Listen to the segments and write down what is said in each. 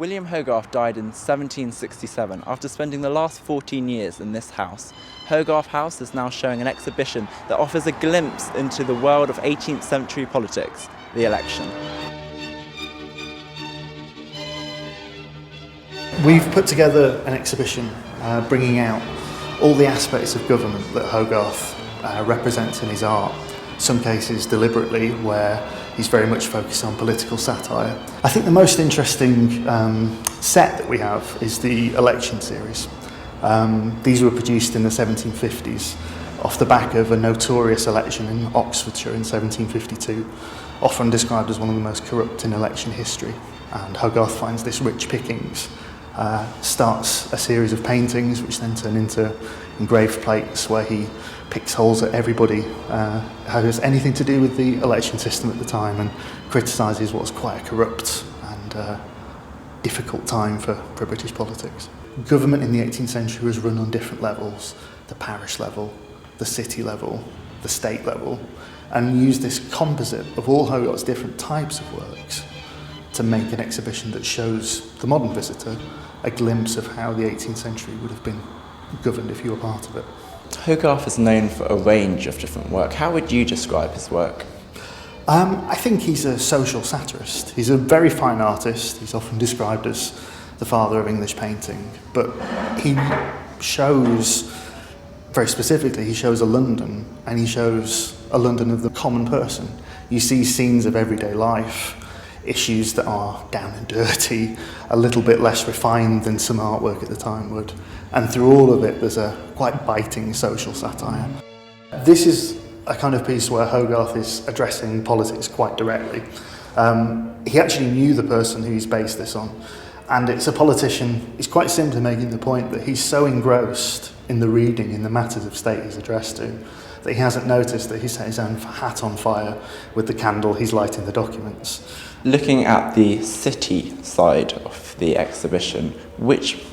William Hogarth died in 1767 after spending the last 14 years in this house. Hogarth House is now showing an exhibition that offers a glimpse into the world of 18th century politics, the election. We've put together an exhibition bringing out all the aspects of government that Hogarth represents in his art, some cases deliberately where he's very much focused on political satire. I think the most interesting set that we have is the election series. These were produced in the 1750s off the back of a notorious election in Oxfordshire in 1752, often described as one of the most corrupt in election history. And Hogarth finds this rich pickings, starts a series of paintings which then turn into engraved plates where he picks holes at everybody who has anything to do with the election system at the time and criticises what's quite a corrupt and difficult time for British politics. Government in the 18th century was run on different levels: the parish level, the city level, the state level, and used this composite of all Hogarth's different types of works to make an exhibition that shows the modern visitor a glimpse of how the 18th century would have been governed if you were part of it. Hogarth is known for a range of different work. How would you describe his work? I think he's a social satirist. He's a very fine artist. He's often described as the father of English painting, but he shows, very specifically, he shows a London, and he shows a London of the common person. You see scenes of everyday life, issues that are down and dirty, a little bit less refined than some artwork at the time would. And through all of it, there's a quite biting social satire. This is a kind of piece where Hogarth is addressing politics quite directly. He actually knew the person who he's based this on. And it's a politician, he's quite simply making the point that he's so engrossed in the reading, in the matters of state he's addressed to, that he hasn't noticed that he set his own hat on fire with the candle he's lighting the documents. Looking at the city side of the exhibition, which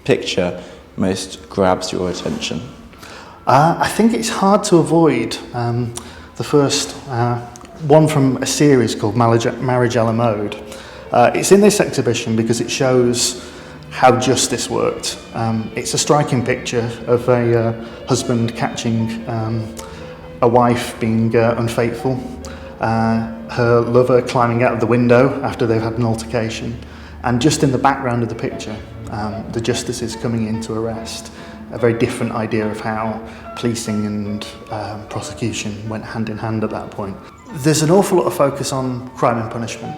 picture most grabs your attention? I think it's hard to avoid the first one from a series called Marriage a la Mode. It's in this exhibition because it shows how justice worked. It's a striking picture of a husband catching a wife being unfaithful, her lover climbing out of the window after they've had an altercation, and just in the background of the picture, the justices coming in to arrest. A very different idea of how policing and prosecution went hand in hand at that point. There's an awful lot of focus on crime and punishment.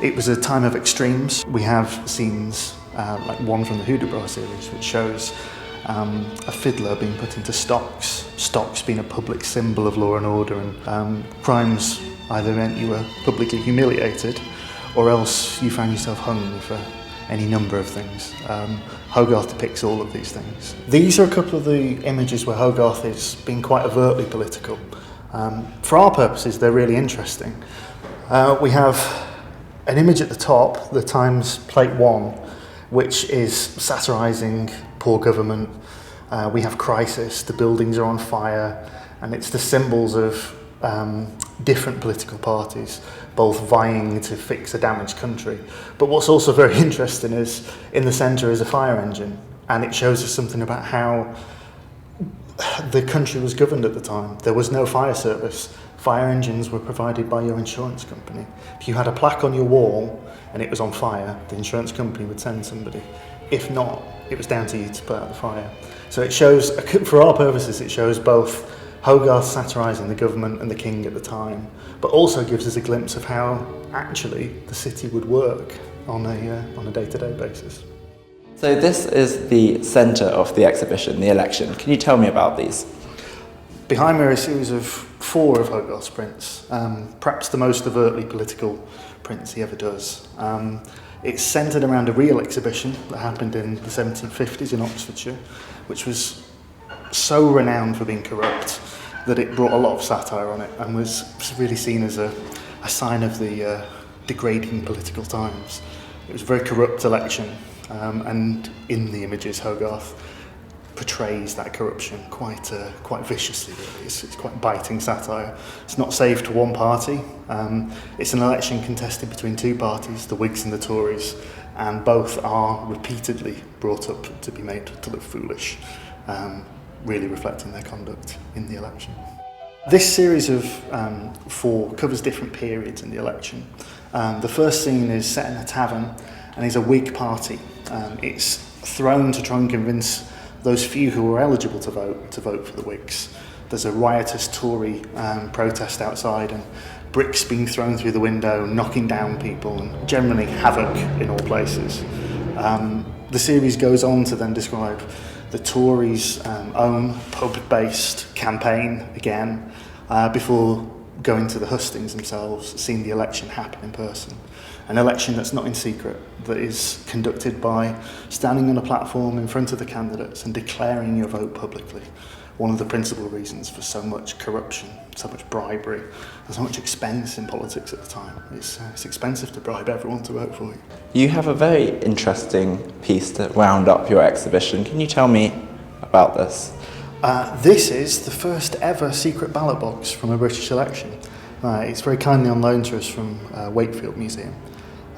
It was a time of extremes. We have scenes like one from the Hogarth series, which shows a fiddler being put into stocks, stocks being a public symbol of law and order, and crimes either meant you were publicly humiliated or else you found yourself hung for any number of things. Hogarth depicts all of these things. These are a couple of the images where Hogarth is being quite overtly political. For our purposes, they're really interesting. We have an image at the top, the Times Plate 1, which is satirising poor government. We have crisis, the buildings are on fire, and it's the symbols of different political parties, both vying to fix a damaged country. But what's also very interesting is in the centre is a fire engine, and it shows us something about how the country was governed at the time. There was no fire service. Fire engines were provided by your insurance company. If you had a plaque on your wall and it was on fire, the insurance company would send somebody. If not, it was down to you to put out the fire. So it shows, for our purposes, it shows both Hogarth satirising the government and the king at the time, but also gives us a glimpse of how actually the city would work on a day-to-day basis. So this is the centre of the exhibition, the election. Can you tell me about these? Behind me are a series of 4 of Hogarth's prints, perhaps the most overtly political prints he ever does. It's centred around a real exhibition that happened in the 1750s in Oxfordshire, which was so renowned for being corrupt that it brought a lot of satire on it and was really seen as a sign of the degrading political times. It was a very corrupt election, and in the images Hogarth portrays that corruption quite viciously, really. It's quite biting satire. It's not safe to one party. It's an election contested between two parties, the Whigs and the Tories, and both are repeatedly brought up to be made to look foolish, really reflecting their conduct in the election. This series of four covers different periods in the election. The first scene is set in a tavern and is a Whig party. It's thrown to try and convince those few who are eligible to vote for the Whigs. There's a riotous Tory protest outside and bricks being thrown through the window, knocking down people, and generally havoc in all places. The series goes on to then describe the Tories' own pub-based campaign again, before going to the hustings themselves, seeing the election happen in person. An election that's not in secret, that is conducted by standing on a platform in front of the candidates and declaring your vote publicly. One of the principal reasons for so much corruption, so much bribery, and so much expense in politics at the time. It's expensive to bribe everyone to vote for you. You have a very interesting piece to round up your exhibition. Can you tell me about this? This is the first ever secret ballot box from a British election. It's very kindly on loan to us from Wakefield Museum.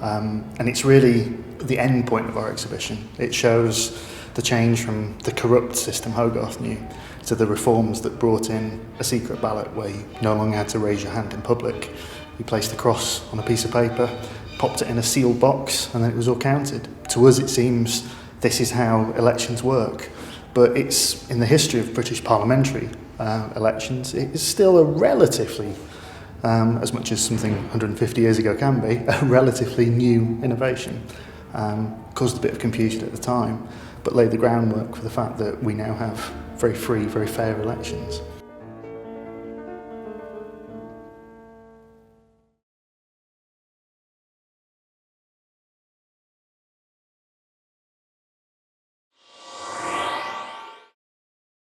And it's really the end point of our exhibition. It shows the change from the corrupt system Hogarth knew to the reforms that brought in a secret ballot where you no longer had to raise your hand in public. You placed a cross on a piece of paper, popped it in a sealed box, and then it was all counted. To us it seems this is how elections work. But it's in the history of British parliamentary elections, it is still a relatively, as much as something 150 years ago can be, a relatively new innovation. Caused a bit of confusion at the time, but laid the groundwork for the fact that we now have very free, very fair elections.